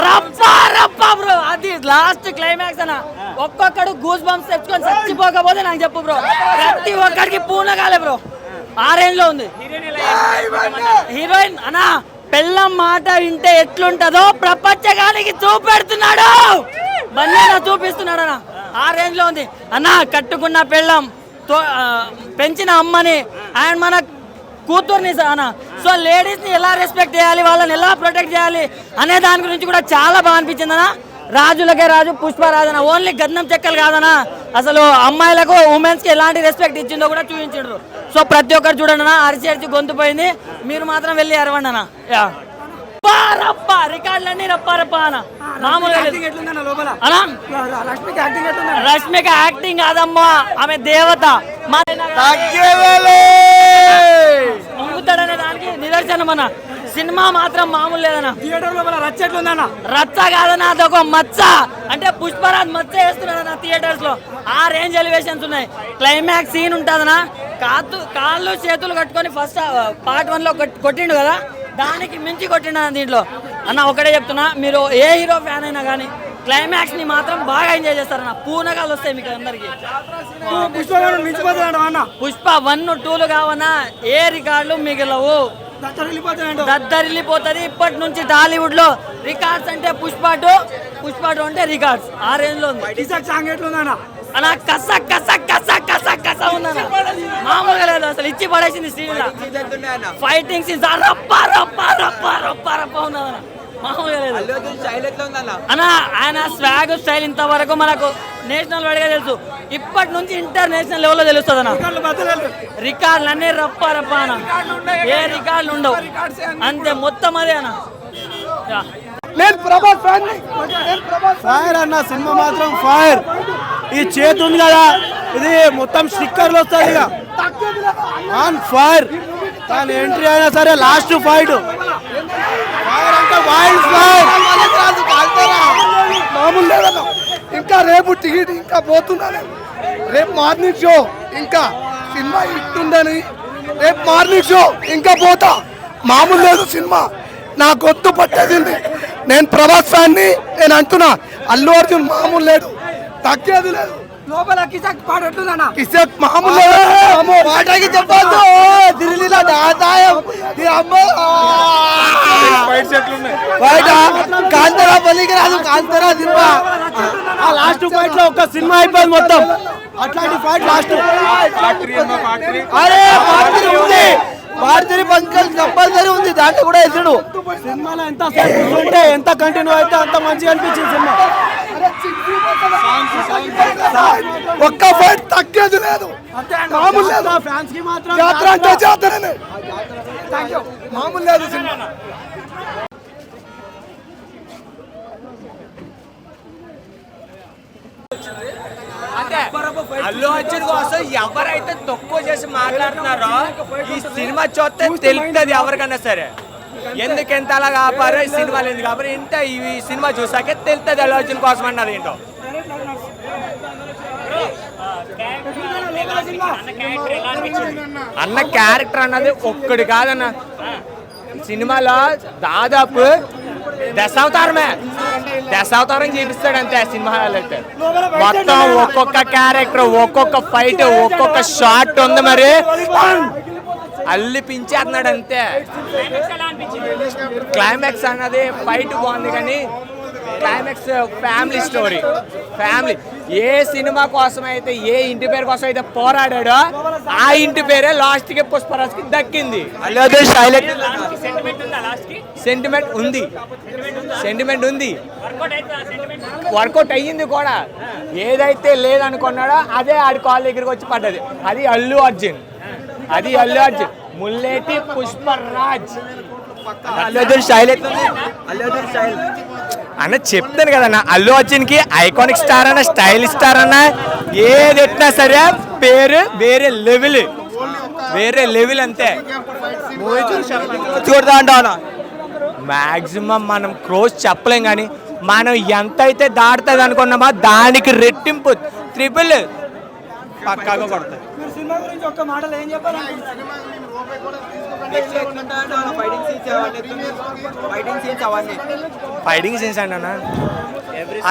రప్పా రప్పా bro, అది last climax అన్న. ఒక్కొక్కడు గూస్ బంప్స్ తెచ్చుకొని చచ్చిపోకపోతే నాకు చెప్పు బ్రో, ప్రతి ఒక్కడికి పూనగాలే బ్రో. ఆ రేంజ్ లో ఉంది హీరోయిన్ అన్న. పెళ్ళం మాట వింటే ఎట్లుంటదో ప్రపంచగానికి చూపెడుతున్నాడు, బండినా చూపిస్తున్నాడు అన్న. ఆ రేంజ్ లో ఉంది అన్న. కట్టుకున్న పెళ్ళం, పెంచిన అమ్మని అండ్ మన కూతుర్ని అన్న. సో లేడీస్ ని ఎలా రెస్పెక్ట్ చేయాలి, వాళ్ళని ఎలా ప్రొటెక్ట్ చేయాలి అనే దాని గురించి కూడా చాలా బాగా అనిపించింది అన్న. రాజులకే రాజు పుష్పరాజన, ఓన్లీ గంధం చెక్కలు కాదనా, అసలు అమ్మాయిలకు ఉమెన్స్ కి ఎలాంటి రెస్పెక్ట్ ఇచ్చిందో కూడా చూపించారు. సో ప్రతి ఒక్కరు చూడండి అన్న, అరిచి అరిచి గొంతు పోయింది. మీరు మాత్రం వెళ్ళి అరవండి అన్న. రికార్డులన్నీ రప్ప రప్ప అన్న. మామూలుగా రష్మిక యాక్టింగ్ కాదమ్మా, ఆమె దేవత. ముంగుతాడనే దానికి నిదర్శనం అన్న. సినిమా మాత్రం మామూలు లేదన్న. రచ్చ కాదన్న, అదొక మచ్చ. అంటే పుష్పరాజ్ మచ్చ వేస్తున్నాడన్న థియేటర్స్ లో. ఆ రేంజ్ ఎలివేషన్స్ ఉన్నాయి. క్లైమాక్స్ సీన్ ఉంటుందన్న, కాళ్ళు చేతులు కట్టుకొని ఫస్ట్ పార్ట్ 1 లో కొట్టిండు కదా, దానికి మించి కొట్టిండు దీంట్లో అన్న. ఒకటే చెప్తున్నా, మీరు ఏ హీరో ఫ్యాన్ అయినా కానీ క్లైమాక్స్ ని మాత్రం బాగా ఎంజాయ్ చేస్తారన్న. పూనగాలు వస్తాయి మీకు అందరికి. పుష్ప 1, 2 కావన్నా ఏ రికార్డులు మిగలవు, దద్దరిల్లిపోతుంది. ఇప్పటి నుంచి టాలీవుడ్ లో రికార్డ్స్ అంటే పుష్ప 2 అంటే రికార్డ్స్. ఆ రేంజ్ లో ఉంది అన్న. కస కస కస కస కస ఉందన్న, మామూలుగా లేదు అసలు. ఇచ్చి పడేసింది స్క్రీన్ లో. ఫైటింగ్ సీన్స్ రప్ప రప్ప రప్ప రప్ప రప్ప ఉన్నదన్న, మామూలుగా లేదు అన్న. ఆయన స్వాగ్ స్టైల్ ఇంతవరకు మనకు నేషనల్ వైడ్ గా తెలుసు, ఇప్పటి నుంచి ఇంటర్నేషనల్ లెవెల్లో తెలుస్తుంది అన్న. రికార్డులు అన్నీ రప్ప రప్ప అన్న, ఏ రికార్డులు ఉండవు అంతే, మొత్తం అదే అన్న. ఫైర్ అన్న, సినిమా మాత్రం ఫైర్. ఈ చేతి ఉంది కదా, ఇది మొత్తం స్టిక్కర్లు వస్తాయి ఇక ఆన్ ఫైర్. దాని ఎంట్రీ అయినా సరే లాస్ట్ ఫైట్ ఫైర్ అంటే వైల్డ్ ఫైర్, మామూలు లేదన్న. ఇంకా రేపు టికెట్ ఇంకా పోతుందని, రేపు మార్నింగ్ షో ఇంకా సినిమా ఇట్టుందని రేపు మార్నింగ్ షో ఇంకా పోతా. మామూలు లేదు సినిమా, నా గొంతు పట్టేసింది. నేను ప్రభాస్ ఫ్యాన్ని, నేను అంటున్నా అల్లు అర్జున్ మామూలు లేదు, తగ్గేది లేదు. లోపల కిసక్ పాట ఎట్లుందన్న, కిసక్ మామూలు పాటకి చెప్పొద్దు. దిల్లీలో కాంతరా పల్లికి రాదు, కాంతరా సినిమా. ఆ లాస్ట్ ఫైట్ లో ఒక సినిమా అయిపోయింది మొత్తం. అట్లాంటి ఫైట్ లాస్ట్. అరే ఉంది, భారతీయ పంకల్ కంపల్సరీ ఉంది, దాంట్లో కూడా వేసాడు. సినిమాలో ఎంత ఉంటే ఎంత కంటిన్యూ అయితే అంత మంచిగా అనిపించింది సినిమా. ఒక్క ఫైట్ తగ్గేది లేదు, మామూలు లేదు. ఫ్యాన్స్ కి మాత్రం జాతర అంటే జాతరనే, మామూలు లేదు సినిమా. అల్లు అర్జున్ కోసం ఎవరైతే తక్కువ చేసి మాట్లాడుతున్నారో ఈ సినిమా చూస్తే తెలుస్తుంది ఎవరికన్నా సరే. ఎందుకు ఎంత అలా కాపారో ఈ సినిమాలు ఎందుకు కాపారు ఇంత ఈ సినిమా చూసాకే తెలుస్తుంది అల్లు అర్జున్ కోసం అన్నది ఏంటో. అన్న క్యారెక్టర్ అన్నది ఒక్కడు కాదన్న, సినిమాలో దాదాపు దశావతారం చూపిస్తాడు అంతే సినిమాలో అయితే. మొత్తం ఒక్కొక్క క్యారెక్టర్, ఒక్కొక్క ఫైట్, ఒక్కొక్క షాట్ ఉంది, మరి అల్లిపించేస్తున్నాడు అంతే. క్లైమాక్స్ అన్నది ఫైట్ బాగుంది కానీ క్లైమాక్స్ ఫ్యామిలీ స్టోరీ. ఫ్యామిలీ ఏ సినిమా కోసం అయితే, ఏ ఇంటి పేరు కోసం అయితే పోరాడాడో ఆ ఇంటి పేరే లాస్ట్ కి పుష్పరాజ్ కి దక్కింది. సెంటిమెంట్ ఉంది, వర్కౌట్ అయ్యింది కూడా. ఏదైతే లేదనుకున్నాడో అదే ఆడి కాళ్ళ దగ్గరికి వచ్చి పడ్డది. అది అల్లు అర్జున్. ముల్లేటి పుష్పరాజ్. అన్న చెప్తాను కదన్న, అల్లు అర్జున్ కి ఐకానిక్ స్టార్ అన్న, స్టైలిష్ స్టార్ అన్న, ఏది ఎట్టినా సరే పేరు వేరే లెవెల్ అంతే. మాక్సిమం మనం క్రోజ్ చెప్పలేం కానీ మనం ఎంత అయితే దాటుతుంది అనుకున్నామా దానికి రెట్టింపు, ట్రిపుల్ పక్కాగా కొడతాయి. సినిమా గురించి ఒక్క మాటలు ఏం చెప్పాలనుకుంటున్నారు? ఫైటింగ్ సీన్స్ అన్న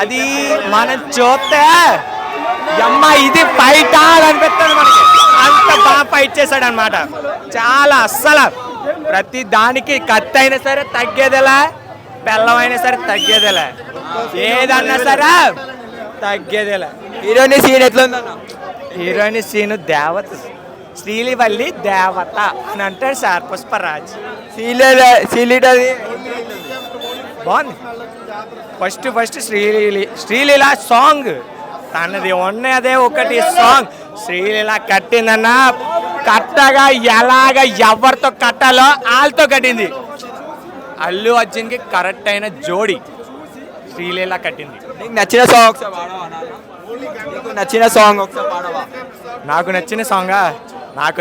అది మనం చూస్తే అమ్మ ఇది ఫైట్ అనిపిస్తుంది మనకి. అంత బాగా ఫైట్ చేశాడు అనమాట. చాలా అస్సలు ప్రతి దానికి కత్తి అయినా సరే తగ్గేదిలా, బెల్లం అయినా సరే తగ్గేదిలా, ఏదన్నా సరే తగ్గేదిలా. హీరోయిన్ సీన్ ఎట్లా ఉందన్న? హీరోయిన్ సీన్ దేవత, శ్రీలివల్లి దేవత అని అంటాడు సార్ పుష్పరాజ్. సీలీటది బాగుంది. ఫస్ట్ శ్రీలీల సాంగ్ తనది ఉన్నదే ఒకటి సాంగ్. శ్రీలీల కట్టిందన్న, కట్టగా ఎలాగ ఎవరితో కట్టాలో వాళ్ళతో కట్టింది. అల్లు అర్జున్కి కరెక్ట్ అయిన జోడి శ్రీలీల కట్టింది. నీకు నచ్చిన సాంగ్ ఒకసారి పాడవా నాన్న? నీకు నచ్చిన సాంగ్ ఒకసారి పాడవా? నాకు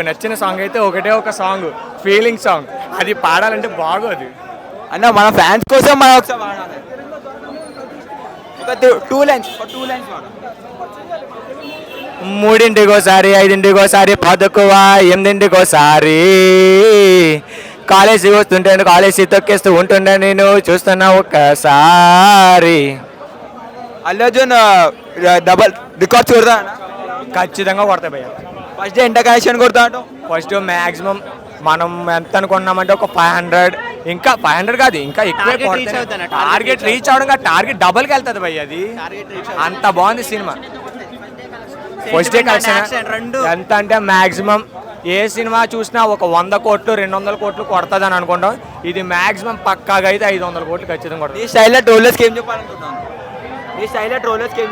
నచ్చిన సాంగ్ అయితే ఒకటే ఒక సాంగ్, ఫీలింగ్ సాంగ్. అది పాడాలంటే బాగోదు అన్న, మన ఫ్యాన్స్ కోసం మనం ఒకసారి పాడాలి. ఒక టూ లైన్స్ పాడు. 3:00 5:00 10:00 8:00 కాలేజీ వస్తుంటే కాలేజీ తొక్కేస్తూ ఉంటుండే నేను చూస్తున్నా ఒక్కసారి. అల్లు అర్జున్ డబల్ రికార్డ్ చూడదా అన్న? ఖచ్చితంగా కొడతాయి భయ్య. ఫస్ట్ ఎంత కలెక్షన్ కొడతా అంటావు? ఫస్ట్ మ్యాక్సిమం మనం ఎంత అనుకున్నామంటే ఒక 500, ఇంకా 500 కాదు ఇంకా ఎక్కువ. టార్గెట్ రీచ్ అవడం కాదు, టార్గెట్ డబల్కి వెళ్తుంది భయ్య. అది అంత బాగుంది సినిమా. ఫస్ట్ డే కలెక్షన్ ఎంత అంటే మ్యాక్సిమం ఏ సినిమా చూసినా ఒక 100 కోట్లు 200 కోట్లు కొడుతుంది అని అనుకుంటాం. ఇది మ్యాక్సిమం పక్కాగా అయితే 500 కోట్లు ఖచ్చితంగా కొడుతుంది. నీ స్టైల్లో ట్రోలర్స్కి ఏం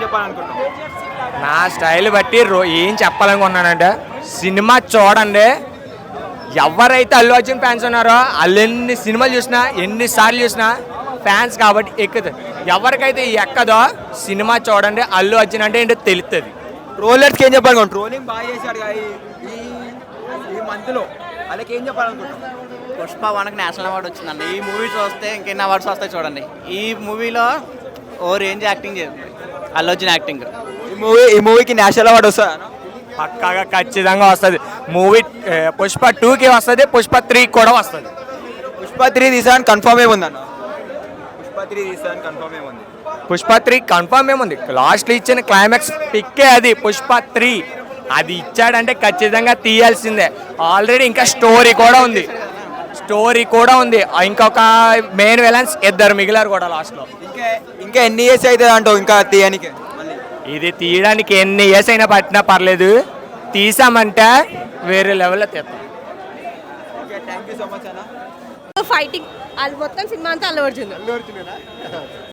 చెప్పాలనుకుంటున్నాను? నా స్టైల్ బట్టి ఏం చెప్పాలనుకున్నానంటే, సినిమా చూడండి. ఎవరైతే అల్లు అర్జున్ ఫ్యాన్స్ ఉన్నారో వాళ్ళు ఎన్ని సినిమాలు చూసినా ఎన్నిసార్లు చూసినా ఫ్యాన్స్ కాబట్టి ఎక్కుతుంది. ఎవరికైతే ఎక్కదో సినిమా చూడండి, అల్లు అర్జున్ అంటే ఏంటో తెలుస్తుంది. ట్రోలర్స్కి ఏం చెప్పాలనుకుంటున్నాను? ట్రోలింగ్ బాగా చేశాడు ఈ మంత్లో, వాళ్ళకి ఏం చెప్పాలనుకుంటున్నాను? పుష్ప 1కి నేషనల్ అవార్డు వచ్చిందండి. ఈ మూవీ చూస్తే ఇంకెన్ని అవార్డ్స్ వస్తాయి చూడండి. ఈ మూవీలో ఓ రేంజ్ యాక్టింగ్ చేస్తుంది అల్లు అర్జున్ యాక్టింగ్. ఈ మూవీకి నేషనల్ అవార్డు వస్తుందా? పక్కాగా ఖచ్చితంగా వస్తుంది. మూవీ పుష్ప 2కి వస్తుంది, పుష్ప 3 కూడా వస్తుంది. పుష్ప 3 తీసాను కన్ఫర్మ్ ఏముందన్న? పుష్ప 3 కన్ఫర్మ్ ఏముంది, లాస్ట్లో ఇచ్చిన క్లైమాక్స్ పిక్కే అది. పుష్ప 3 అది ఇచ్చాడంటే ఖచ్చితంగా తీయాల్సిందే. ఆల్రెడీ ఇంకా స్టోరీ కూడా ఉంది. ఇంకొక మెయిన్ విలన్స్ 2 మిగిలారు కూడా లాస్ట్లో. ఇంకా ఎన్ని ఇయర్స్ అవుతుంది అంటావు ఇంకా తీయడానికి? ఇది తీయడానికి ఎన్ని ఇయర్స్ అయినా పట్టినా పర్లేదు, తీసామంటే వేరే లెవెల్లో తీస్తాం. థ్యాంక్ యూ సో మచ్ అన్న. ఫైటింగ్ అది మొత్తం సినిమా అంతా అల్లు అర్జున్.